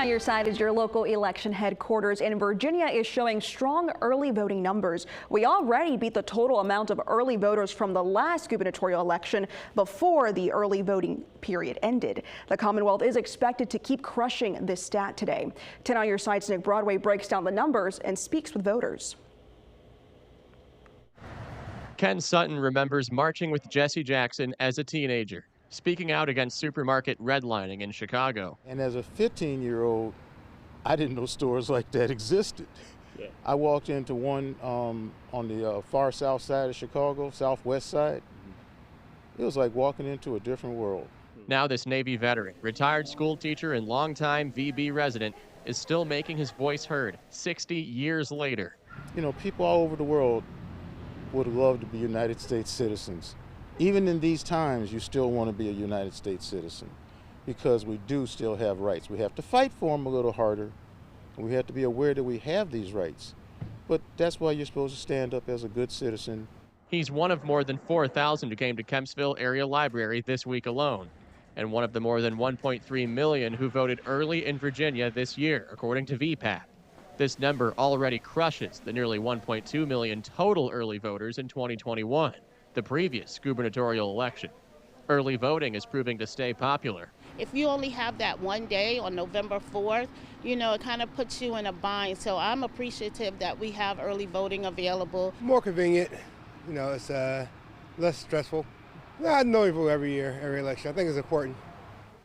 On your side is your local election headquarters, and Virginia is showing strong early voting numbers. We already beat the total amount of early voters from the last gubernatorial election before the early voting period ended. The Commonwealth is expected to keep crushing this stat today. 10 on your side's Nick Broadway breaks down the numbers and speaks with voters. Ken Sutton remembers marching with Jesse Jackson as a teenager, speaking out against supermarket redlining in Chicago. And as a 15-year-old, I didn't know stores like that existed. Yeah. I walked into one on the far south side of Chicago, southwest side. It was like walking into a different world. Now this Navy veteran, retired school teacher and longtime VB resident, is still making his voice heard 60 years later. You know, people all over the world would love to be United States citizens. Even in these times, you still want to be a United States citizen because we do still have rights. We have to fight for them a little harder. We have to be aware that we have these rights. But that's why you're supposed to stand up as a good citizen. He's one of more than 4,000 who came to Kempsville Area Library this week alone, and one of the more than 1.3 million who voted early in Virginia this year, according to VPAP. This number already crushes the nearly 1.2 million total early voters in 2021, the previous gubernatorial election. Early voting is proving to stay popular. If you only have that one day on November 4th, you know, it kind of puts you in a bind. So I'm appreciative that we have early voting available. More convenient, you know, it's less stressful. I know you vote every year, every election. I think it's important.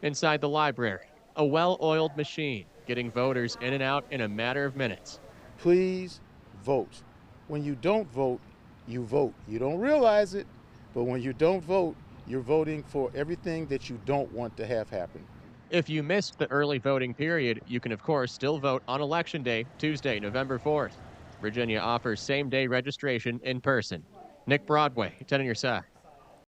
Inside the library, a well-oiled machine, getting voters in and out in a matter of minutes. Please vote. When you don't vote, you vote. You don't realize it, but when you don't vote, you're voting for everything that you don't want to have happen. If you missed the early voting period, you can of course still vote on Election Day, Tuesday, November 4th. Virginia offers same-day registration in person. Nick Broadway, 10 on your side.